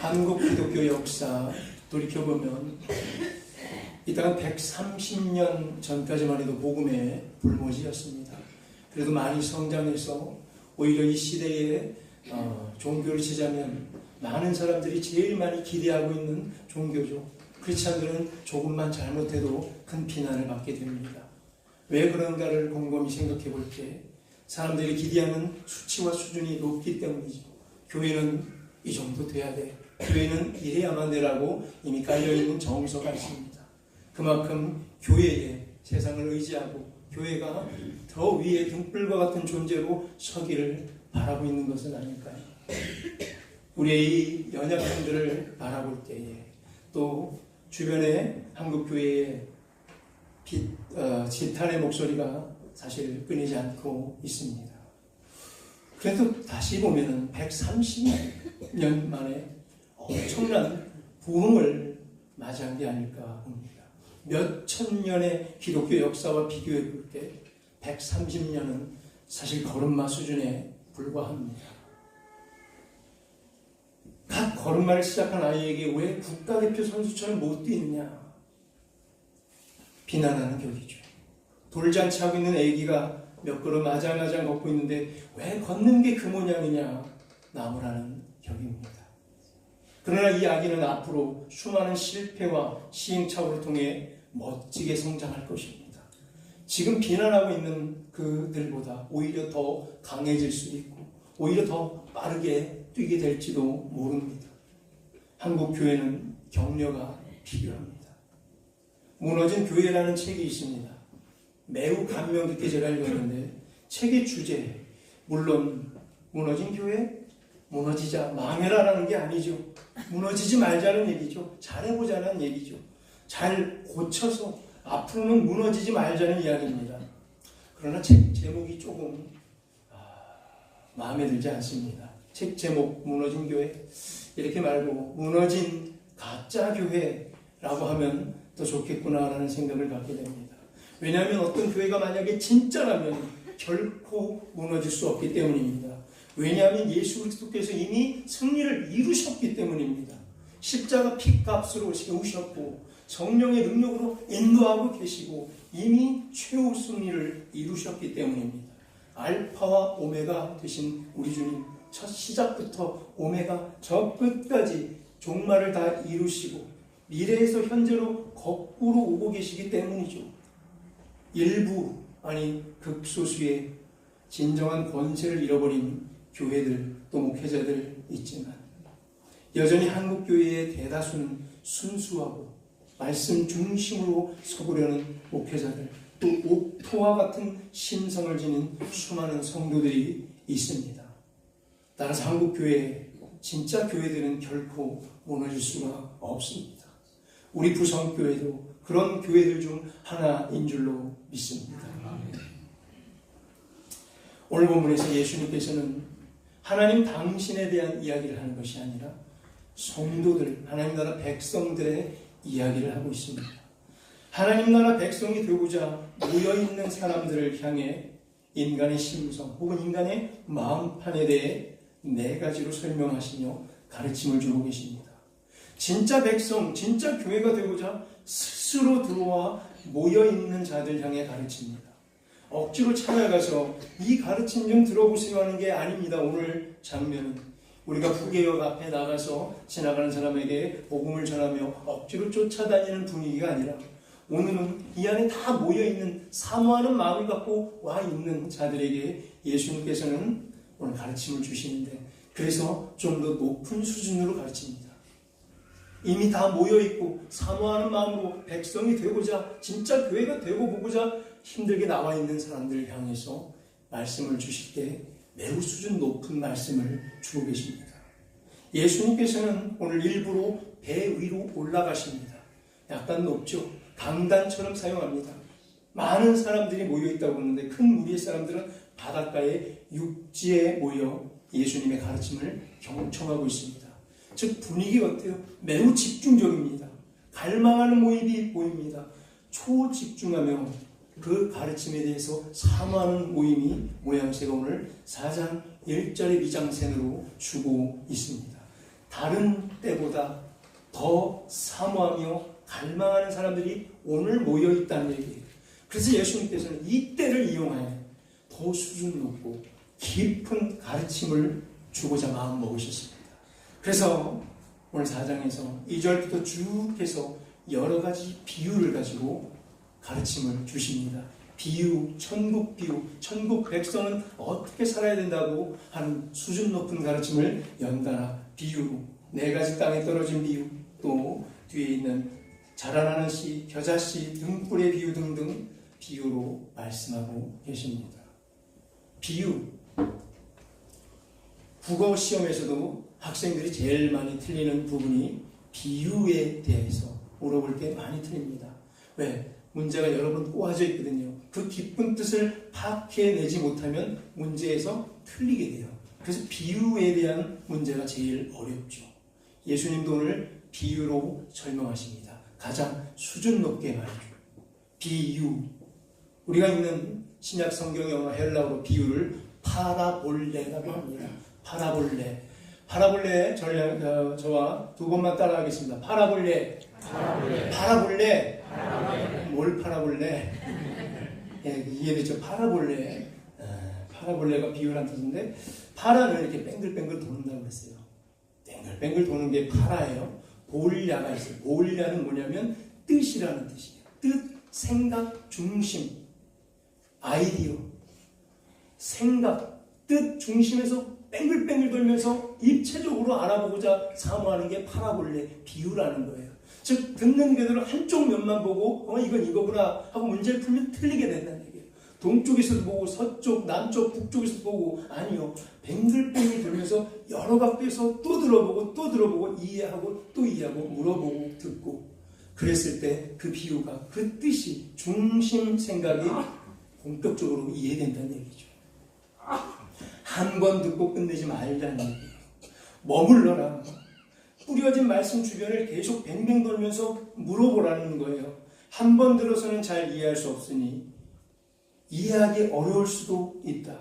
한국 기독교 역사 돌이켜보면 이 땅은 130년 전까지만 해도 복음의 불모지였습니다. 그래도 많이 성장해서 오히려 이 시대에 종교를 치자면 많은 사람들이 제일 많이 기대하고 있는 종교죠. 크리스찬들은 조금만 잘못해도 큰 비난을 받게 됩니다. 왜 그런가를 곰곰이 생각해 볼 때 사람들이 기대하는 수치와 수준이 높기 때문이죠. 교회는 이 정도 돼야 돼. 교회는 이래야만 되라고 이미 깔려있는 정서가 있습니다. 그만큼 교회에 세상을 의지하고 교회가 더 위에 등불과 같은 존재로 서기를 바라고 있는 것은 아닐까요? 우리의 이 연약함들을 바라볼 때에 또 주변에 한국교회의 지탄의 목소리가 사실 끊이지 않고 있습니다. 그래도 다시 보면은 130년 만에 엄청난 부흥을 맞이한 게 아닐까 봅니다. 몇천 년의 기독교 역사와 비교해 볼 때 130년은 사실 걸음마 수준에 불과합니다. 각 걸음마를 시작한 아이에게 왜 국가대표 선수처럼 못 뛰느냐 비난하는 격이죠. 돌잔치하고 있는 아기가 몇 걸음 아장아장 걷고 있는데 왜 걷는 게 그 모양이냐 나무라는 격입니다. 그러나 이 아기는 앞으로 수많은 실패와 시행착오를 통해 멋지게 성장할 것입니다. 지금 비난하고 있는 그들보다 오히려 더 강해질 수 있고 오히려 더 빠르게 뛰게 될지도 모릅니다. 한국 교회는 격려가 필요합니다. 무너진 교회라는 책이 있습니다. 매우 감명 깊게 제가 읽었는데 책의 주제, 물론 무너진 교회, 무너지자, 망해라라는 게 아니죠. 무너지지 말자는 얘기죠. 잘해보자는 얘기죠. 잘 고쳐서 앞으로는 무너지지 말자는 이야기입니다. 그러나 책 제목이 조금 마음에 들지 않습니다. 책 제목 무너진 교회 이렇게 말고 무너진 가짜 교회라고 하면 더 좋겠구나라는 생각을 갖게 됩니다. 왜냐하면 어떤 교회가 만약에 진짜라면 결코 무너질 수 없기 때문입니다. 왜냐하면 예수 그리스도께서 이미 승리를 이루셨기 때문입니다. 십자가 피값으로 세우셨고 성령의 능력으로 인도하고 계시고 이미 최후 승리를 이루셨기 때문입니다. 알파와 오메가 되신 우리 주님 첫 시작부터 오메가 저 끝까지 종말을 다 이루시고 미래에서 현재로 거꾸로 오고 계시기 때문이죠. 일부 아니 극소수의 진정한 권세를 잃어버린 교회들 또 목회자들 있지만 여전히 한국교회의 대다수는 순수하고 말씀 중심으로 서보려는 목회자들 또 옥토와 같은 심성을 지닌 수많은 성도들이 있습니다. 따라서 한국교회 진짜 교회들은 결코 무너질 수가 없습니다. 우리 부성교회도 그런 교회들 중 하나인 줄로 믿습니다. 오늘 본문에서 예수님께서는 하나님 당신에 대한 이야기를 하는 것이 아니라 성도들, 하나님 나라 백성들의 이야기를 하고 있습니다. 하나님 나라 백성이 되고자 모여있는 사람들을 향해 인간의 심성 혹은 인간의 마음판에 대해 네 가지로 설명하시며 가르침을 주고 계십니다. 진짜 백성, 진짜 교회가 되고자 스스로 들어와 모여있는 자들 향해 가르칩니다. 억지로 찾아가서 이 가르침 좀 들어보세요 하는 게 아닙니다. 오늘 장면은 우리가 부계역 앞에 나가서 지나가는 사람에게 복음을 전하며 억지로 쫓아다니는 분위기가 아니라 오늘은 이 안에 다 모여있는 사모하는 마음을 갖고 와 있는 자들에게 예수님께서는 오늘 가르침을 주시는데 그래서 좀 더 높은 수준으로 가르칩니다. 이미 다 모여있고 사모하는 마음으로 백성이 되고자 진짜 교회가 되고 보고자 힘들게 나와 있는 사람들을 향해서 말씀을 주실 때 매우 수준 높은 말씀을 주고 계십니다. 예수님께서는 오늘 일부러 배 위로 올라가십니다. 약간 높죠. 강단처럼 사용합니다. 많은 사람들이 모여있다고 하는데 큰 무리의 사람들은 바닷가에 육지에 모여 예수님의 가르침을 경청하고 있습니다. 즉 분위기가 어때요? 매우 집중적입니다. 갈망하는 모습이 보입니다. 초집중하며 그 가르침에 대해서 사모하는 모양새가 오늘 4장 1절의 미장센으로 주고 있습니다. 다른 때보다 더 사모하며 갈망하는 사람들이 오늘 모여 있다는 얘기예요. 그래서 예수님께서는 이 때를 이용하여 더 수준 높고 깊은 가르침을 주고자 마음 먹으셨습니다. 그래서 오늘 4장에서 2절부터 쭉 해서 여러 가지 비유를 가지고 가르침을 주십니다. 비유, 천국 비유, 천국 백성은 어떻게 살아야 된다고 하는 수준 높은 가르침을 연달아 비유로, 4가지 땅에 떨어진 비유, 또 뒤에 있는 자라나는 씨, 겨자씨, 등불의 비유 등등 비유로 말씀하고 계십니다. 비유, 국어 시험에서도 학생들이 제일 많이 틀리는 부분이 비유에 대해서 물어볼 때 많이 틀립니다. 왜? 문제가 여러 번 꼬아져 있거든요. 그 깊은 뜻을 파악해내지 못하면 문제에서 틀리게 돼요. 그래서 비유에 대한 문제가 제일 어렵죠. 예수님도 오늘 비유로 설명하십니다. 가장 수준 높게 말이죠. 비유. 우리가 읽는 신약 성경 영어 헬라어로 비유를 파라볼레라고 합니다. 파라볼레. 파라볼레 저와 두 번만 따라하겠습니다. 파라볼레. 파라볼레. 뭘 파라볼레? 예, 이해되죠? 파라볼레. 파라볼레가 비유란 뜻인데, 파라는 이렇게 뱅글뱅글 도는다고 그랬어요. 뱅글뱅글 도는 게 파라예요. 볼야가 있어요. 볼야는 뭐냐면 뜻이라는 뜻이에요. 뜻, 생각, 중심, 아이디어, 생각, 뜻 중심에서 뱅글뱅글 돌면서 입체적으로 알아보고자 사모하는 게 파라볼레, 비유라는 거예요. 즉 듣는 그대로 한쪽 면만 보고 이건 이거구나 하고 문제를 풀면 틀리게 된다는 얘기예요. 동쪽에서도 보고 서쪽, 남쪽, 북쪽에서도 보고 아니요. 뱅글뱅글 돌면서 여러 각도에서 또 들어보고 이해하고 또 이해하고 물어보고 듣고 그랬을 때 그 비유가 그 뜻이 중심 생각이 본격적으로 이해된다는 얘기죠. 한 번 듣고 끝내지 말자는 얘기예요. 머물러라. 뿌려진 말씀 주변을 계속 뱅뱅 돌면서 물어보라는 거예요. 한 번 들어서는 잘 이해할 수 없으니 이해하기 어려울 수도 있다.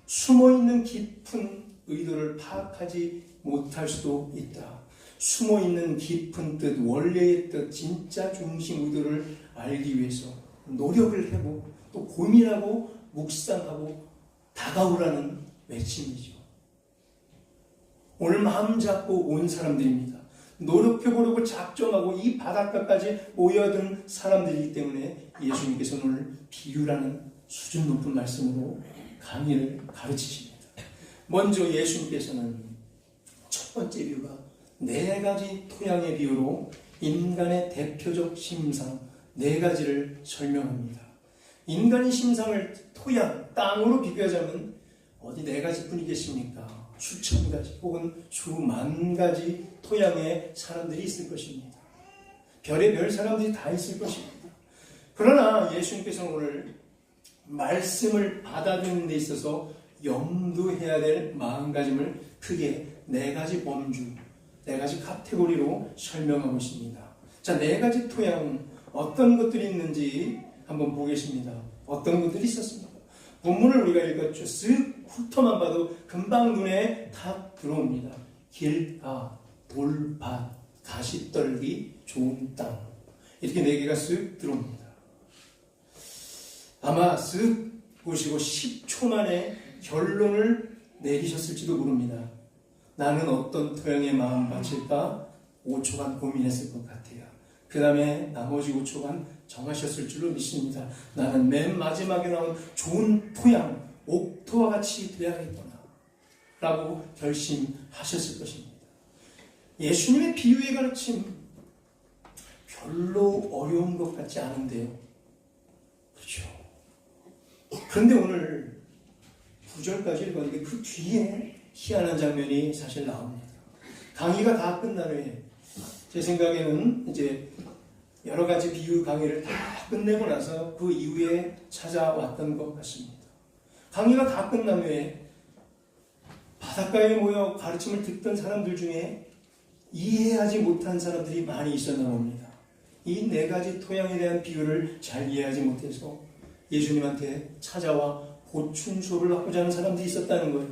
숨어있는 깊은 의도를 파악하지 못할 수도 있다. 숨어있는 깊은 뜻, 원래의 뜻, 진짜 중심 의도를 알기 위해서 노력을 해보고 또 고민하고 묵상하고 다가오라는 외침이죠. 오늘 마음 잡고 온 사람들입니다. 노력해보려고 작정하고 이 바닷가까지 모여든 사람들이기 때문에 예수님께서 오늘 비유라는 수준 높은 말씀으로 강의를 가르치십니다. 먼저 예수님께서는 첫 번째 비유가 4가지 토양의 비유로 인간의 대표적 심상 4가지를 설명합니다. 인간의 심상을 토양, 땅으로 비교하자면 어디 4가지 뿐이겠습니까? 수천 가지 혹은 수만 가지 토양의 사람들이 있을 것입니다. 별의별 사람들이 다 있을 것입니다. 그러나 예수님께서 오늘 말씀을 받아들이는 데 있어서 염두해야 될 마음가짐을 크게 4가지 범주, 4가지 카테고리로 설명하고 있습니다. 자, 4가지 토양 어떤 것들이 있는지 한번 보겠습니다. 어떤 것들이 있었습니까? 본문을 우리가 읽었죠. 쓱 훑어만 봐도 금방 눈에 탁 들어옵니다. 길가, 돌밭, 가시떨기, 좋은 땅 이렇게 4개가 쓱 들어옵니다. 아마 쓱 보시고 10초 만에 결론을 내리셨을지도 모릅니다. 나는 어떤 토양에 마음 바칠까 5초간 고민했을 것 같아요. 그 다음에 나머지 5초간 정하셨을 줄로 믿습니다. 나는 맨 마지막에 나온 좋은 토양, 옥토와 같이 되어야겠구나 라고 결심하셨을 것입니다. 예수님의 비유의 가르침 별로 어려운 것 같지 않은데요. 그렇죠. 그런데 오늘 9절까지 읽었는데 그 뒤에 희한한 장면이 사실 나옵니다. 강의가 다 끝난 후에 제 생각에는 이제 여러 가지 비유 강의를 다 끝내고 나서 그 이후에 찾아왔던 것 같습니다. 강의가 다 끝난 후에 바닷가에 모여 가르침을 듣던 사람들 중에 이해하지 못한 사람들이 많이 있었나 봅니다. 이 4가지 토양에 대한 비유를 잘 이해하지 못해서 예수님한테 찾아와 보충 수업을 받고자 하는 사람들이 있었다는 거예요.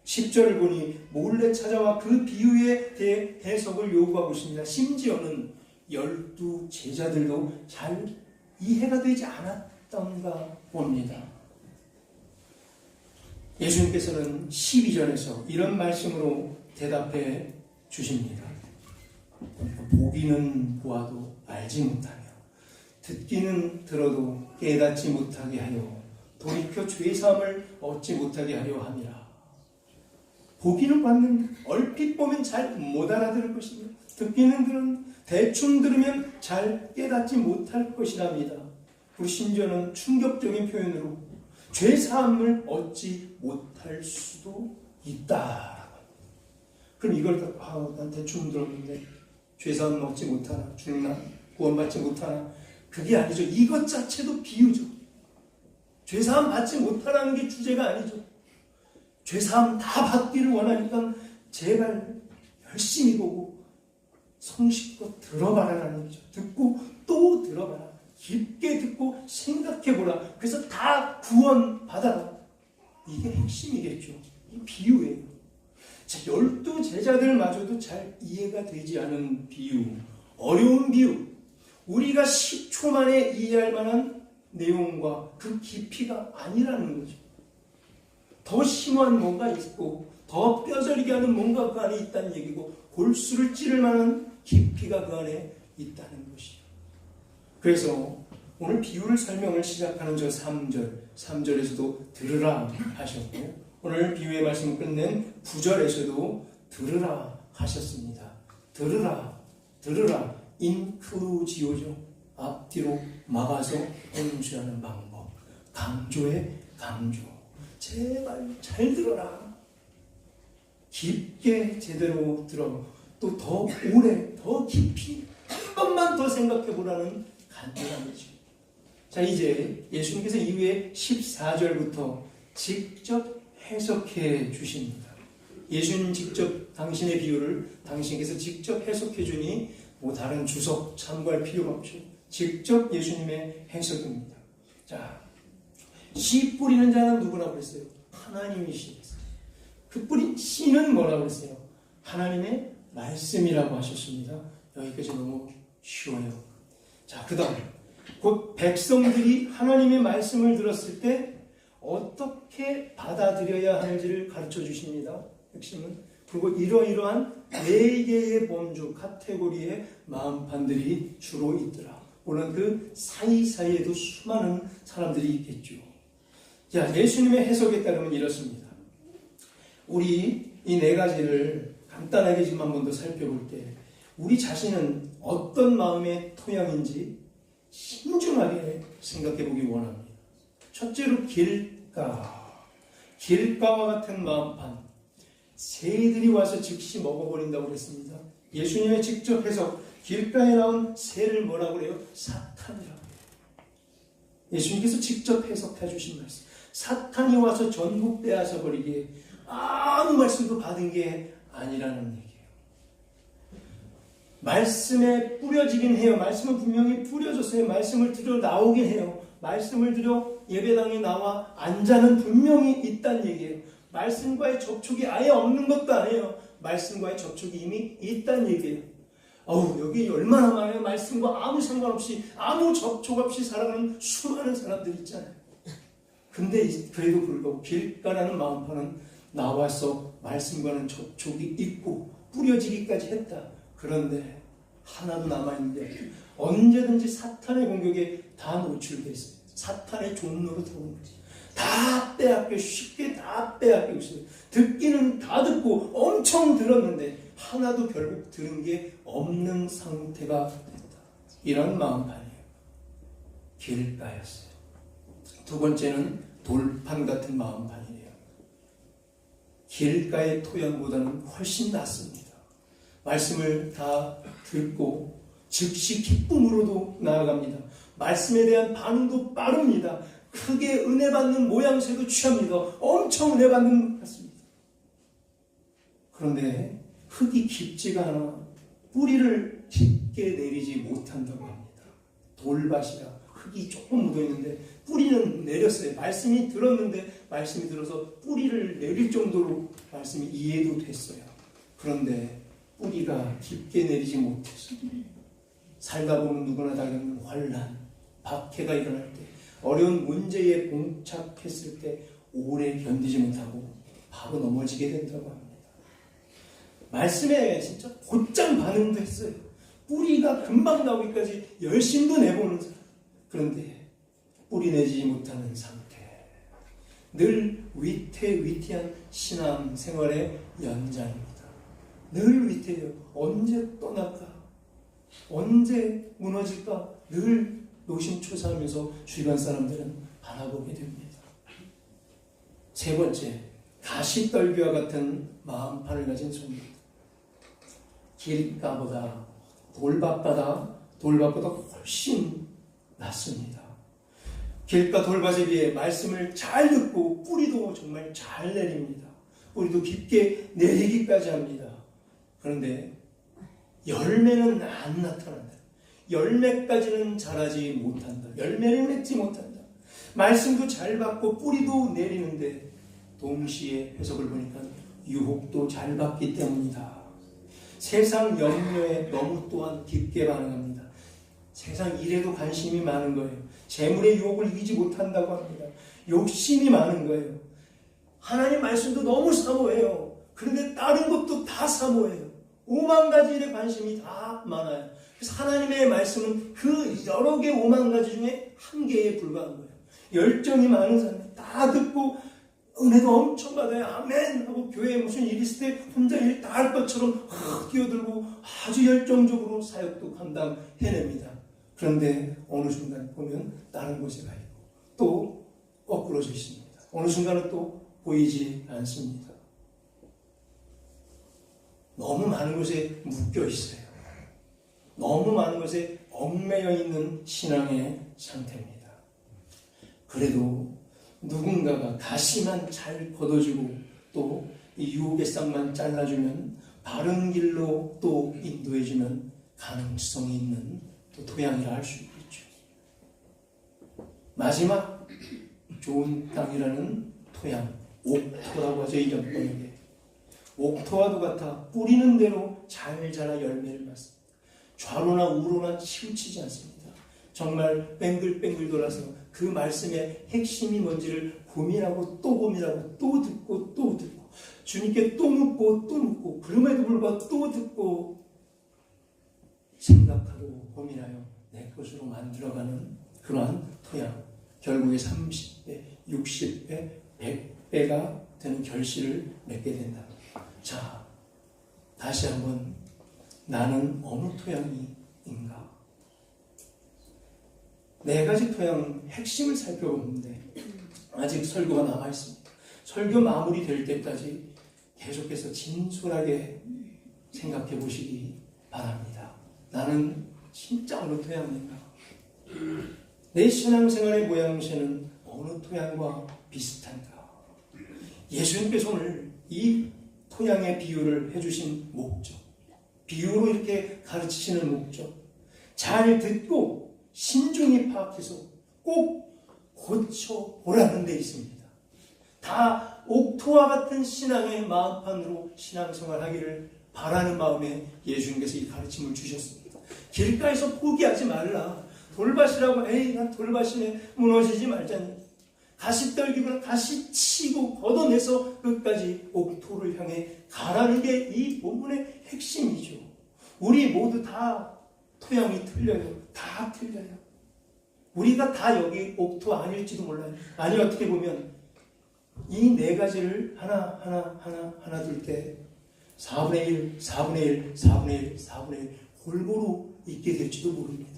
10절을 보니 몰래 찾아와 그 비유에 대해 해석을 요구하고 있습니다. 심지어는 12 제자들도 잘 이해가 되지 않았던가 봅니다. 예수님께서는 12절에서 이런 말씀으로 대답해 주십니다. 보기는 보아도 알지 못하며 듣기는 들어도 깨닫지 못하게 하여 돌이켜 죄사함을 얻지 못하게 하려 함이라. 보기는 봤는데 얼핏 보면 잘 못 알아들을 것이며 듣기는 대충 들으면 잘 깨닫지 못할 것이랍니다. 그리고 심지어는 충격적인 표현으로 죄사함을 얻지 못할 수도 있다. 그럼 이걸 난 대충 들었는데 죄사함 얻지 못하나, 죽나, 구원받지 못하나, 그게 아니죠. 이것 자체도 비유죠. 죄사함 받지 못하라는 게 주제가 아니죠. 죄사함 다 받기를 원하니까 제발 열심히 보고 성실껏 들어봐라는 얘기죠. 듣고 또 들어봐라. 깊게 듣고 생각해보라. 그래서 다 구원받아라. 이게 핵심이겠죠. 이 비유예요. 자, 12 제자들마저도 잘 이해가 되지 않은 비유, 어려운 비유, 우리가 10초 만에 이해할 만한 내용과 그 깊이가 아니라는 거죠. 더 심오한 뭔가 있고 더 뼈저리게 하는 뭔가 그 안에 있다는 얘기고 골수를 찌를 만한 깊이가 그 안에 있다는 것이죠. 그래서 오늘 비유를 설명을 시작하는 저 3절에서도 들으라 하셨고요. 오늘 비유의 말씀을 끝낸 9절에서도 들으라 하셨습니다. 들으라, 인클루지오죠. 앞뒤로 막아서 연주하는 방법. 강조의 강조. 제발 잘 들어라. 깊게 제대로 들어. 또 더 오래, 더 깊이 한 번만 더 생각해 보라는 간절함이죠. 자, 이제 예수님께서 이후에 14절부터 직접 해석해 주십니다. 예수님 직접 당신의 비유를 당신께서 직접 해석해 주니 뭐 다른 주석 참고할 필요가 없죠. 직접 예수님의 해석입니다. 자, 씨 뿌리는 자는 누구라고 그랬어요? 하나님이시겠어요. 그 뿌린 씨는 뭐라고 그랬어요? 하나님의 말씀이라고 하셨습니다. 여기까지 너무 쉬워요. 자, 그 다음 곧 백성들이 하나님의 말씀을 들었을 때 어떻게 받아들여야 하는지를 가르쳐 주십니다. 핵심은. 그리고 이러이러한 4개의 범주 카테고리의 마음판들이 주로 있더라. 물론 그 사이사이에도 수많은 사람들이 있겠죠. 자, 예수님의 해석에 따르면 이렇습니다. 우리 이 4가지를 간단하게 지금 한 번 더 살펴볼 때 우리 자신은 어떤 마음의 토양인지 신중하게 생각해 보기 원합니다. 첫째로 길가와 같은 마음판. 새들이 와서 즉시 먹어버린다고 그랬습니다. 예수님의 직접 해석, 길가에 나온 새를 뭐라고 그래요? 사탄이라고 해요. 예수님께서 직접 해석해 주신 말씀. 사탄이 와서 전부 빼앗아 버리기에 아무 말씀도 받은 게 아니라는 얘기예요. 말씀에 뿌려지긴 해요. 말씀은 분명히 뿌려졌어요. 말씀을 들여 나오긴 해요. 말씀을 들여 예배당에 나와 앉아는 분명히 있다는 얘기예요. 말씀과의 접촉이 아예 없는 것도 아니에요. 말씀과의 접촉이 이미 있다는 얘기예요. 여기 얼마나 많아요. 말씀과 아무 상관없이 아무 접촉 없이 살아가는 수많은 사람들이 있잖아요. 근데 그래도 불구하고 길가라는 마음판은 나와서 말씀과는 접촉이 있고 뿌려지기까지 했다. 그런데 하나도 남아있는데 언제든지 사탄의 공격에 다 노출되어 있어요. 사탄의 종로로 들어오는 거지. 다 빼앗겨, 쉽게 다 빼앗기고 있어요. 듣기는 다 듣고 엄청 들었는데 하나도 결국 들은 게 없는 상태가 됐다. 이런 마음판이에요. 길가였어요. 두 번째는 돌판 같은 마음판이에요. 길가의 토양보다는 훨씬 낫습니다. 말씀을 다 듣고 즉시 기쁨으로도 나아갑니다. 말씀에 대한 반응도 빠릅니다. 크게 은혜 받는 모양새도 취합니다. 엄청 은혜 받는 것 같습니다. 그런데 흙이 깊지가 않아 뿌리를 깊게 내리지 못한다고 합니다. 돌밭이라 흙이 조금 묻어있는데 뿌리는 내렸어요. 말씀이 들었는데 말씀이 들어서 뿌리를 내릴 정도로 말씀이 이해도 됐어요. 그런데 뿌리가 깊게 내리지 못해서 살다 보면 누구나 다 겪는 환난, 박해가 일어날 때, 어려운 문제에 봉착했을 때 오래 견디지 못하고 바로 넘어지게 된다고 합니다. 말씀에 진짜 곧장 반응도 했어요. 뿌리가 금방 나오기까지 열심도 내보는 사람. 그런데 뿌리 내지 못하는 상태. 늘 위태위태한 신앙 생활의 연장입니다. 늘 위태해요. 언제 떠날까? 언제 무너질까? 늘 노심초사하면서 주변 사람들은 바라보게 됩니다. 세 번째, 가시떨기와 같은 마음판을 가진 손입니다. 길가보다 돌밭보다 훨씬 낫습니다. 길가 돌밭에 비해 말씀을 잘 듣고 뿌리도 정말 잘 내립니다. 뿌리도 깊게 내리기까지 합니다. 그런데 열매는 안 나타난다. 열매까지는 자라지 못한다. 열매를 맺지 못한다. 말씀도 잘 받고 뿌리도 내리는데 동시에 해석을 보니까 유혹도 잘 받기 때문이다. 세상 염려에 너무 또한 깊게 반응합니다. 세상 일에도 관심이 많은 거예요. 재물의 유혹을 이기지 못한다고 합니다. 욕심이 많은 거예요. 하나님 말씀도 너무 사모해요. 그런데 다른 것도 다 사모해요. 5만 가지 일에 관심이 다 많아요. 그래서 하나님의 말씀은 그 여러 개 5만 가지 중에 한 개에 불과한 거예요. 열정이 많은 사람이 다 듣고 은혜도 엄청 받아요. 아멘 하고 교회에 무슨 일이 있을 때 혼자 일 다 할 것처럼 뛰어들고 아주 열정적으로 사역도 감당해냅니다. 그런데 어느 순간 보면 다른 곳에 가 있고 또 거꾸로져 있습니다. 어느 순간은 또 보이지 않습니다. 너무 많은 곳에 묶여 있어요. 너무 많은 것에 얽매여 있는 신앙의 상태입니다. 그래도 누군가가 가시만 잘 걷어주고 또 이 유혹의 싹만 잘라주면 바른 길로 또 인도해주면 가능성이 있는 또 토양이라 할 수 있겠죠. 마지막 좋은 땅이라는 토양, 옥토라고 하죠. 이 연번역에. 옥토와도 같아 뿌리는 대로 잘 자라 열매를 맞습니다. 좌로나 우로나 치우치지 않습니다. 정말 뱅글뱅글 돌아서 그 말씀의 핵심이 뭔지를 고민하고 또 고민하고 또 듣고 또 듣고 주님께 또 묻고 또 묻고 그럼에도 불구하고 또 듣고 생각하고 고민하여 내 것으로 만들어가는 그러한 토양. 결국에 30배, 60배, 100배가 되는 결실을 맺게 된다. 자, 다시 한번 나는 어느 토양인가? 네 가지 토양 핵심을 살펴보는데 아직 설교가 남아있습니다. 설교 마무리 될 때까지 계속해서 진솔하게 생각해 보시기 바랍니다. 나는 진짜 어느 토양인가? 내 신앙생활의 모양새는 어느 토양과 비슷한가? 예수님께서 오늘 이 토양의 비유를 해주신 목적, 비유로 이렇게 가르치시는 목적, 잘 듣고 신중히 파악해서 꼭 고쳐보라는 데 있습니다. 다 옥토와 같은 신앙의 마음판으로 신앙생활하기를 바라는 마음에 예수님께서 이 가르침을 주셨습니다. 길가에서 포기하지 말라. 돌밭이라고 에이 난 돌밭이네 무너지지 말자니. 가시떨기보다 가시 치고 걷어내서 끝까지 옥토를 향해 가라는 게 이 본문의 핵심이죠. 우리 모두 다 토양이 틀려요. 다 틀려요. 우리가 다 여기 옥토 아닐지도 몰라요. 아니 어떻게 보면 이 네 가지를 하나 둘 때 4분의 1, 4분의 1, 4분의 1, 4분의 1 골고루 있게 될지도 모릅니다.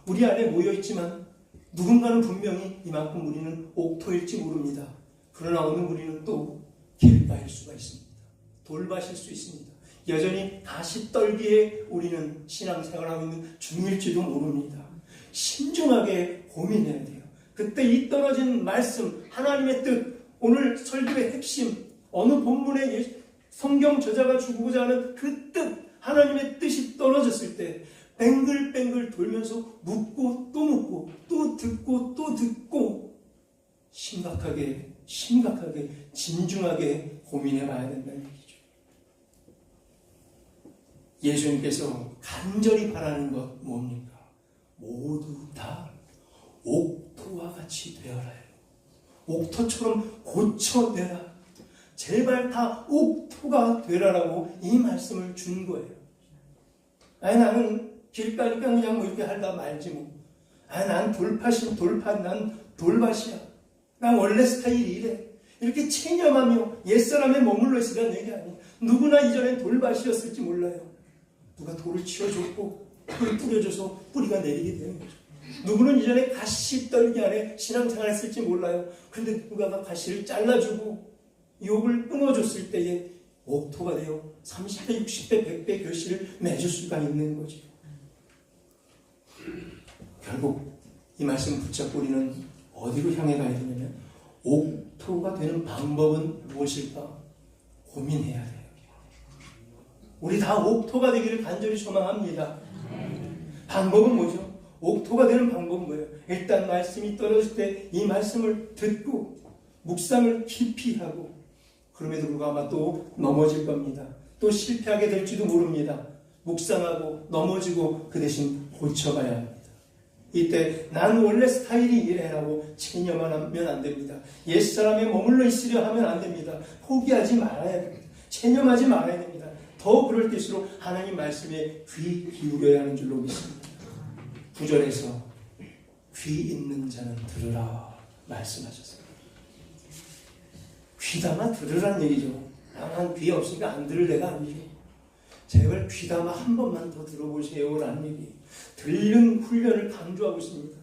우리 안에 모여있지만 누군가는 분명히 이만큼 우리는 옥토일지 모릅니다. 그러나 어느 우리는 또 길가일 수가 있습니다. 돌밭일 수 있습니다. 여전히 가시떨기에 우리는 신앙생활하고 있는 중일지도 모릅니다. 신중하게 고민해야 돼요. 그때 이 떨어진 말씀, 하나님의 뜻, 오늘 설교의 핵심, 어느 본문의 성경 저자가 주고자 하는 그 뜻, 하나님의 뜻이 떨어졌을 때 뱅글뱅글 돌면서 묻고 또 묻고 또 듣고 또 듣고 심각하게 진중하게 고민해 봐야 된다는 얘기죠. 예수님께서 간절히 바라는 것 뭡니까? 모두 다 옥토와 같이 되어라요. 옥토처럼 고쳐내라. 제발 다 옥토가 되라라고 이 말씀을 준 거예요. 아니 나는 길가니까 그냥 뭐 이렇게 하다 말지 뭐. 아니 난 돌판 난 돌밭이야. 난 원래 스타일이 이래. 이렇게 체념하며 옛사람에 머물러 있으라는 얘기 아니에요. 누구나 이전엔 돌밭이었을지 몰라요. 누가 돌을 치워줬고 풀을 뿌려줘서 뿌리가 내리게 되는 거죠. 누구는 이전에 가시떨기 안에 신앙생활 했을지 몰라요. 근데 누가 가시를 잘라주고 욕을 끊어줬을 때에 옥토가 되어 30배, 60배, 100배 결실을 맺을 수가 있는 거죠. 결국 이 말씀 붙잡고 우리는 어디로 향해 가야 되냐면 옥토가 되는 방법은 무엇일까 고민해야 돼요. 우리 다 옥토가 되기를 간절히 소망합니다. 방법은 뭐죠? 옥토가 되는 방법은 뭐예요? 일단 말씀이 떨어질 때 이 말씀을 듣고 묵상을 깊이 하고 그럼에도 불구하고 또 넘어질 겁니다. 또 실패하게 될지도 모릅니다. 묵상하고 넘어지고 그 대신 고쳐가야 합니다. 이때 난 원래 스타일이 이래라고 체념만 하면 안 됩니다. 옛사람에 머물러 있으려 하면 안 됩니다. 포기하지 말아야 됩니다. 체념하지 말아야 됩니다. 더 그럴 때일수록 하나님 말씀에 귀 기울여야 하는 줄로 믿습니다. 9절에서 귀 있는 자는 들으라 말씀하셨어요. 귀담아 들으라는 얘기죠. 난 귀 없으니까 안 들을 내가 아니죠. 제발 귀담아 한 번만 더 들어보세요라는 얘기. 듣는 훈련을 강조하고 있습니다.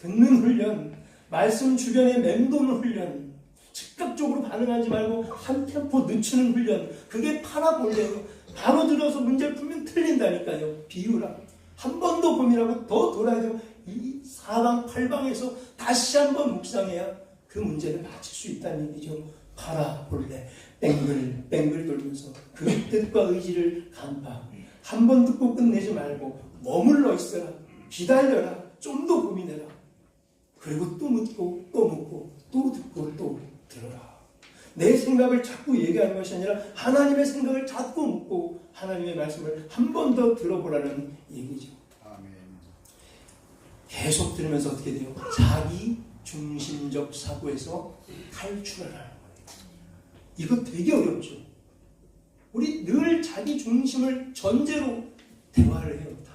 듣는 훈련, 말씀 주변에 맴도는 훈련, 즉각적으로 반응하지 말고 한 템포 늦추는 훈련. 그게 파라볼레예요. 바로 들어서 문제를 풀면 틀린다니까요. 비유라. 한 번 더 고민하고 더 돌아야 되고 이 사방팔방에서 다시 한 번 묵상해야 그 문제를 맞출 수 있다는 얘기죠. 파라볼레. 뱅글뱅글 돌면서 그 뜻과 의지를 간파. 한 번 듣고 끝내지 말고 머물러 있어라. 기다려라. 좀 더 고민해라. 그리고 또 묻고 또 묻고 또 듣고 또 들어라. 내 생각을 자꾸 얘기하는 것이 아니라 하나님의 생각을 자꾸 묻고 하나님의 말씀을 한 번 더 들어보라는 얘기죠. 아멘. 계속 들으면서 어떻게 돼요? 자기 중심적 사고에서 탈출하라는 거예요. 이거 되게 어렵죠. 우리 늘 자기 중심을 전제로 대화를 해요. 다.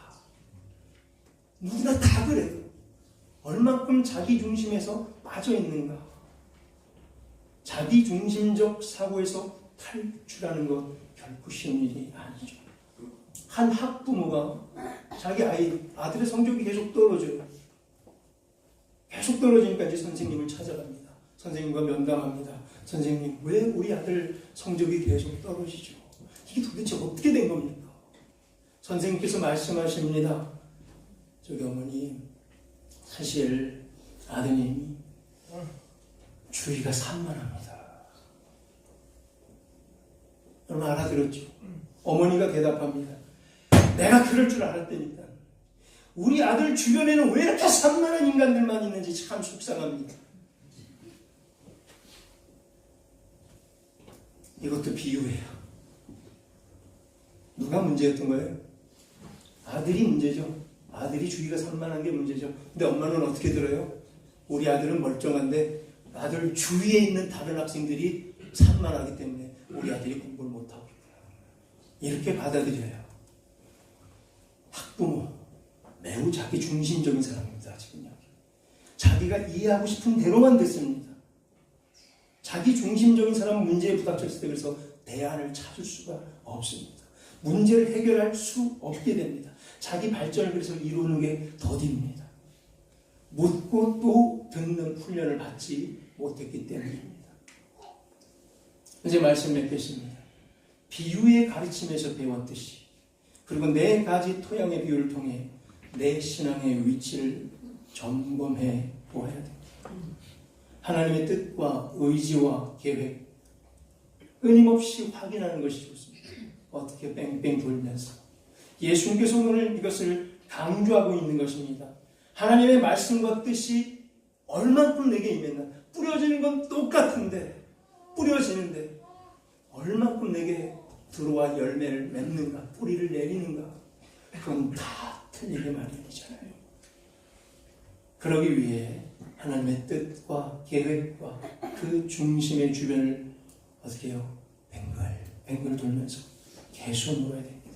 누구나 다 그래요. 얼만큼 자기 중심에서 빠져 있는가. 자기 중심적 사고에서 탈출하는 것 결코 쉬운 일이 아니죠. 한 학부모가 자기 아들의 성적이 계속 떨어져요. 계속 떨어지니까 이제 선생님을 찾아갑니다. 선생님과 면담합니다. 선생님, 왜 우리 아들 성적이 계속 떨어지죠? 이게 도대체 어떻게 된 겁니까? 선생님께서 말씀하십니다. 저기 어머니, 사실 아드님이 주의가 산만합니다. 여러분 알아들었죠? 어머니가 대답합니다. 내가 그럴 줄 알았다니까. 우리 아들 주변에는 왜 이렇게 산만한 인간들만 있는지 참 속상합니다. 이것도 비유예요. 누가 문제였던 거예요? 아들이 문제죠. 아들이 주의가 산만한 게 문제죠. 근데 엄마는 어떻게 들어요? 우리 아들은 멀쩡한데 아들 주위에 있는 다른 학생들이 산만하기 때문에 우리 아들이 공부를 못하고 있구나. 이렇게 받아들여요. 학부모, 매우 자기 중심적인 사람입니다. 지금 자기가 이해하고 싶은 대로만 듣습니다. 자기 중심적인 사람은 문제에 부닥쳤을 때 그래서 대안을 찾을 수가 없습니다. 문제를 해결할 수 없게 됩니다. 자기 발전을 그래서 이루는 게 더딥니다. 묻고 또 듣는 훈련을 받지 못했기 때문입니다. 이제 말씀 맺겠습니다. 비유의 가르침에서 배웠듯이 그리고 네 가지 토양의 비유를 통해 내 신앙의 위치를 점검해 보아야 됩니다. 하나님의 뜻과 의지와 계획 끊임없이 확인하는 것이 좋습니다. 어떻게 뺑뺑 돌면서 예수님께서 오늘 이것을 강조하고 있는 것입니다. 하나님의 말씀과 뜻이 얼만큼 내게 임했나. 뿌려지는 건 똑같은데, 뿌려지는데 얼만큼 내게 들어와 열매를 맺는가, 뿌리를 내리는가, 그건 다 틀리게 마련이잖아요. 그러기 위해 하나님의 뜻과 계획과 그 중심의 주변을 어떻게 해요? 뱅글 돌면서 계속 놀아야 됩니다.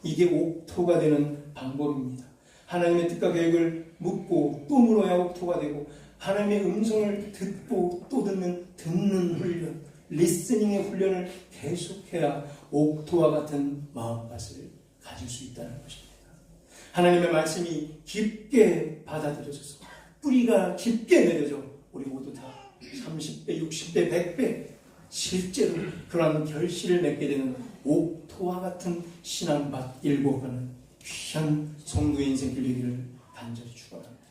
이게 옥토가 되는 방법입니다. 하나님의 뜻과 계획을 묻고 또 물어야 옥토가 되고, 하나님의 음성을 듣고 또 듣는 훈련, 리스닝의 훈련을 계속해야 옥토와 같은 마음밭을 가질 수 있다는 것입니다. 하나님의 말씀이 깊게 받아들여져서 뿌리가 깊게 내려져 우리 모두 다 30배, 60배, 100배 실제로 그러한 결실을 맺게 되는 옥토와 같은 신앙밭 일궈가는 귀한 성도의 인생 길리기를 간절히 축원합니다.